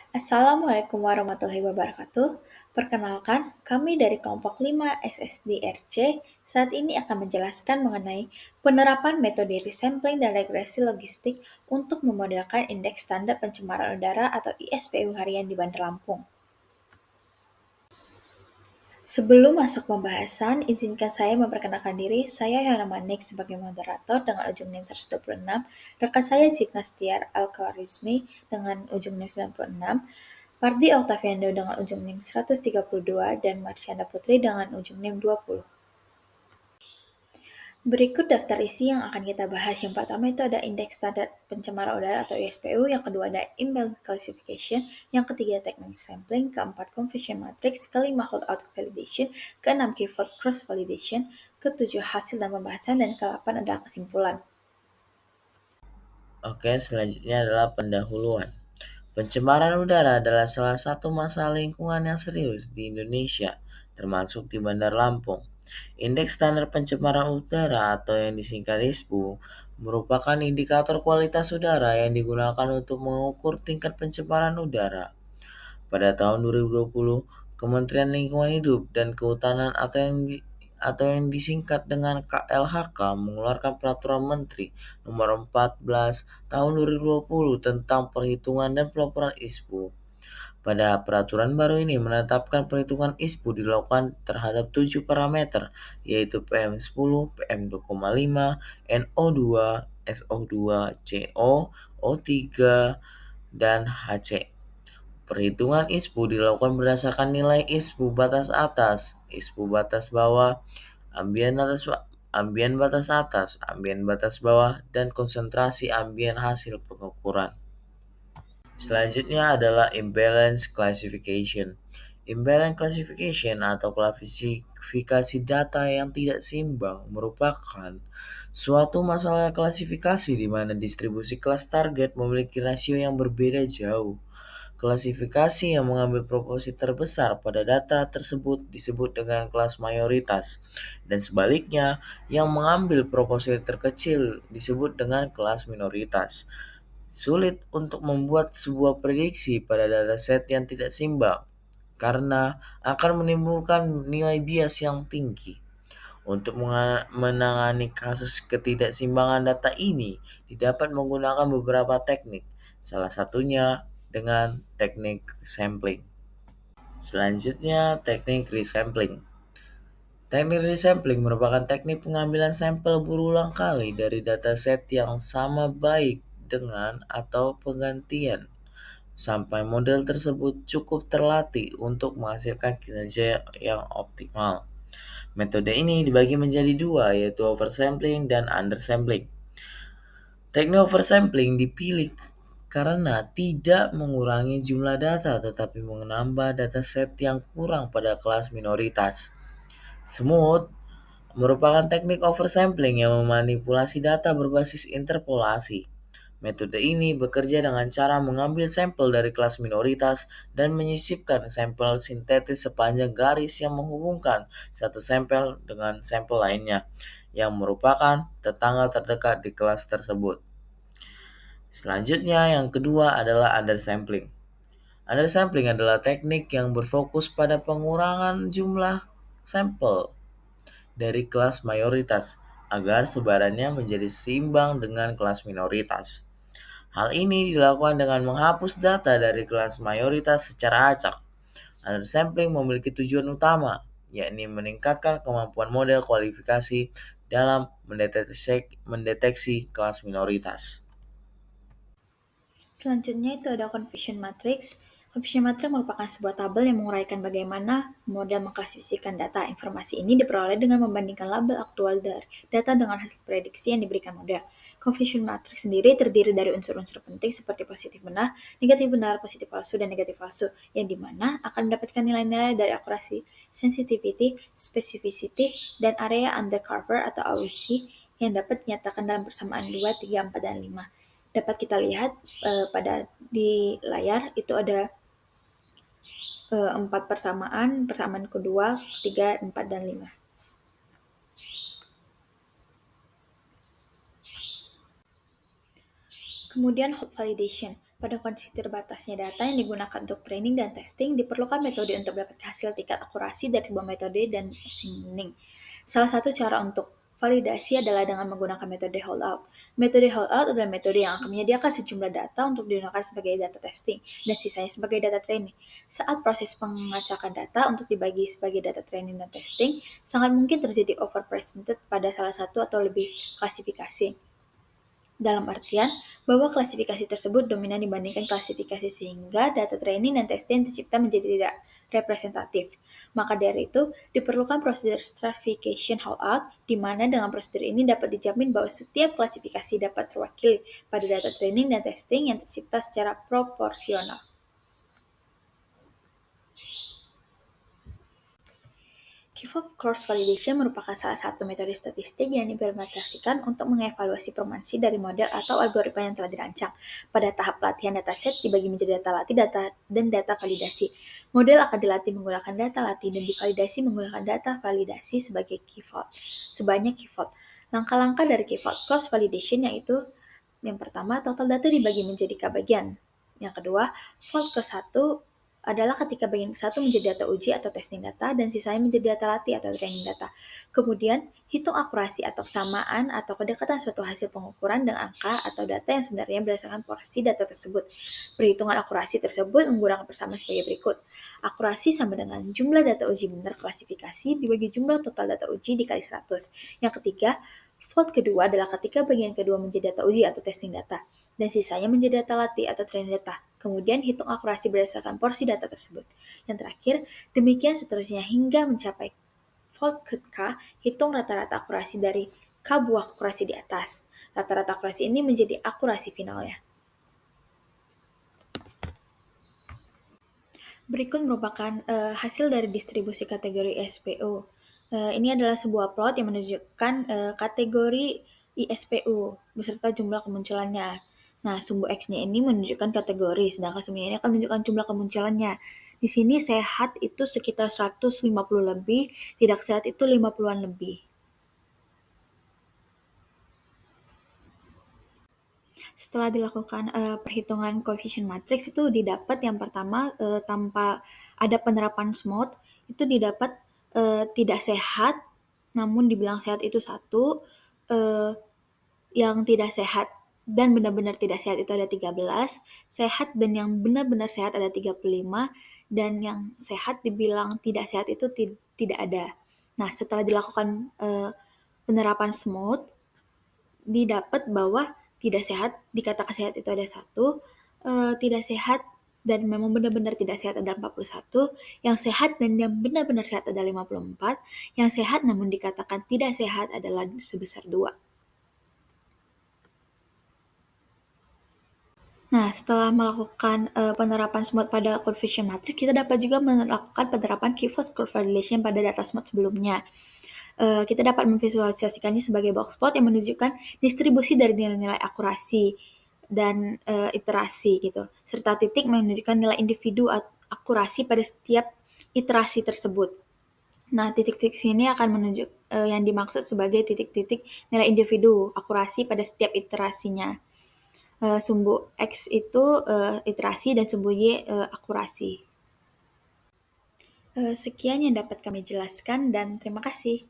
Assalamualaikum warahmatullahi wabarakatuh. Perkenalkan, kami dari kelompok 5 SSDRC saat ini akan menjelaskan mengenai penerapan metode resampling dan regresi logistik untuk memodelkan indeks standar pencemaran udara atau ISPU harian di Bandar Lampung. Sebelum masuk pembahasan, izinkan saya memperkenalkan diri. Saya Yana Manik sebagai moderator dengan ujung NIM 126, rekan saya Jignas Tiar Al-Khawarizmi dengan ujung NIM 96, Pardi Oktaviando dengan ujung NIM 132, dan Marsyanda Putri dengan ujung NIM 20. Berikut daftar isi yang akan kita bahas. Yang pertama itu ada indeks standar pencemaran udara atau ISPU, yang kedua ada imbalance classification, yang ketiga technique sampling, keempat confusion matrix, kelima holdout validation, keenam keyword cross validation, ketujuh hasil dan pembahasan, dan ke-8 adalah kesimpulan. Oke, selanjutnya adalah pendahuluan. Pencemaran udara adalah salah satu masalah lingkungan yang serius di Indonesia, termasuk di Bandar Lampung. Indeks standar pencemaran udara atau yang disingkat ISPU merupakan indikator kualitas udara yang digunakan untuk mengukur tingkat pencemaran udara. Pada tahun 2020, Kementerian Lingkungan Hidup dan Kehutanan atau yang disingkat dengan KLHK mengeluarkan Peraturan Menteri Nomor 14 Tahun 2020 tentang perhitungan dan pelaporan ISPU. Pada peraturan baru ini menetapkan perhitungan ISPU dilakukan terhadap 7 parameter, yaitu PM10, PM2,5, NO2, SO2, CO, O3, dan HC. Perhitungan ISPU dilakukan berdasarkan nilai ISPU batas atas, ISPU batas bawah, ambien batas atas, ambien batas bawah, dan konsentrasi ambien hasil pengukuran. Selanjutnya adalah imbalance classification. Imbalance classification atau klasifikasi data yang tidak seimbang merupakan suatu masalah klasifikasi di mana distribusi kelas target memiliki rasio yang berbeda jauh. Klasifikasi yang mengambil proporsi terbesar pada data tersebut disebut dengan kelas mayoritas, dan sebaliknya, yang mengambil proporsi terkecil disebut dengan kelas minoritas. Sulit untuk membuat sebuah prediksi pada dataset yang tidak seimbang, karena akan menimbulkan nilai bias yang tinggi. Untuk menangani kasus ketidakseimbangan data ini, didapat menggunakan beberapa teknik, salah satunya dengan teknik sampling. Selanjutnya, teknik resampling. Teknik resampling merupakan teknik pengambilan sampel berulang kali dari dataset yang sama baik dengan atau penggantian sampai model tersebut cukup terlatih untuk menghasilkan kinerja yang optimal. Metode ini dibagi menjadi dua, yaitu oversampling dan undersampling. Teknik oversampling dipilih karena tidak mengurangi jumlah data tetapi menambah dataset yang kurang pada kelas minoritas. Smooth merupakan teknik oversampling yang memanipulasi data berbasis interpolasi. Metode ini bekerja dengan cara mengambil sampel dari kelas minoritas dan menyisipkan sampel sintetis sepanjang garis yang menghubungkan satu sampel dengan sampel lainnya yang merupakan tetangga terdekat di kelas tersebut. Selanjutnya, yang kedua adalah undersampling. Undersampling adalah teknik yang berfokus pada pengurangan jumlah sampel dari kelas mayoritas agar sebarannya menjadi seimbang dengan kelas minoritas. Hal ini dilakukan dengan menghapus data dari kelas mayoritas secara acak. Undersampling memiliki tujuan utama, yakni meningkatkan kemampuan model kualifikasi dalam mendeteksi kelas minoritas. Selanjutnya itu ada confusion matrix. Confusion matrix merupakan sebuah tabel yang menguraikan bagaimana model mengklasifikasikan data. Informasi ini diperoleh dengan membandingkan label aktual dari data dengan hasil prediksi yang diberikan model. Confusion matrix sendiri terdiri dari unsur-unsur penting seperti positif benar, positif palsu, dan negatif palsu, yang dimana akan mendapatkan nilai-nilai dari akurasi, sensitivity, specificity, dan area under cover atau AUC yang dapat dinyatakan dalam persamaan 2, 3, 4, dan 5. Dapat kita lihat pada di layar itu ada 4 persamaan kedua, ketiga, 4, dan 5. Kemudian hot validation. Pada kondisi terbatasnya data yang digunakan untuk training dan testing, diperlukan metode untuk mendapatkan hasil tingkat akurasi dari sebuah metode dan machine learning. Salah satu cara untuk validasi adalah dengan menggunakan metode holdout. Metode holdout adalah metode yang akan menyediakan sejumlah data untuk digunakan sebagai data testing dan sisanya sebagai data training. Saat proses pengacakan data untuk dibagi sebagai data training dan testing, sangat mungkin terjadi overrepresented pada salah satu atau lebih klasifikasi. Dalam artian, bahwa klasifikasi tersebut dominan dibandingkan klasifikasi sehingga data training dan testing yang tercipta menjadi tidak representatif. Maka dari itu, diperlukan prosedur stratification holdout, di mana dengan prosedur ini dapat dijamin bahwa setiap klasifikasi dapat terwakili pada data training dan testing yang tercipta secara proporsional. K-fold cross validation merupakan salah satu metode statistik yang diimplementasikan untuk mengevaluasi performansi dari model atau algoritma yang telah dirancang. Pada tahap pelatihan dataset dibagi menjadi data latih, dan data validasi. Model akan dilatih menggunakan data latih dan divalidasi menggunakan data validasi sebagai K-fold. Sebanyak K-fold. Langkah-langkah dari K-fold cross validation yaitu yang pertama, total data dibagi menjadi K bagian. Yang kedua, fold ke-1 adalah ketika bagian ke-1 menjadi data uji atau testing data dan sisanya menjadi data latih atau training data. Kemudian, hitung akurasi atau kesamaan atau kedekatan suatu hasil pengukuran dengan angka atau data yang sebenarnya berdasarkan porsi data tersebut. Perhitungan akurasi tersebut menggunakan persamaan sebagai berikut. Akurasi sama dengan jumlah data uji benar klasifikasi dibagi jumlah total data uji dikali 100. Yang ketiga, fold kedua adalah ketika bagian kedua menjadi data uji atau testing data, dan sisanya menjadi data latih atau training data. Kemudian hitung akurasi berdasarkan porsi data tersebut. Yang terakhir, demikian seterusnya hingga mencapai fold ke K, hitung rata-rata akurasi dari K buah akurasi di atas. Rata-rata akurasi ini menjadi akurasi finalnya. Berikut merupakan hasil dari distribusi kategori ISPU. Ini adalah sebuah plot yang menunjukkan kategori ISPU beserta jumlah kemunculannya. Nah, sumbu X-nya ini menunjukkan kategori, sedangkan sumbunya ini akan menunjukkan jumlah kemunculannya. Di sini sehat itu sekitar 150 lebih, tidak sehat itu 50-an lebih. Setelah dilakukan perhitungan coefficient matrix itu didapat yang pertama tanpa ada penerapan SMOD itu didapat tidak sehat, namun dibilang sehat itu satu, yang tidak sehat dan benar-benar tidak sehat itu ada 13, sehat dan yang benar-benar sehat ada 35, dan yang sehat dibilang tidak sehat itu tidak ada. Nah, setelah dilakukan penerapan SMOD, didapat bahwa tidak sehat, dikatakan sehat itu ada satu, tidak sehat dan memang benar-benar tidak sehat ada 41, yang sehat dan yang benar-benar sehat ada 54, yang sehat namun dikatakan tidak sehat adalah sebesar 2. Nah, setelah melakukan penerapan SMOD pada coefficient matrix, kita dapat juga melakukan penerapan K-fold cross validation pada data SMOD sebelumnya. Kita dapat memvisualisasikannya sebagai box plot yang menunjukkan distribusi dari nilai-nilai akurasi dan iterasi gitu, serta titik menunjukkan nilai individu akurasi pada setiap iterasi tersebut. Nah, titik-titik sini akan menunjuk yang dimaksud sebagai titik-titik nilai individu akurasi pada setiap iterasinya. Sumbu X itu iterasi dan sumbu Y akurasi. Sekian yang dapat kami jelaskan dan terima kasih.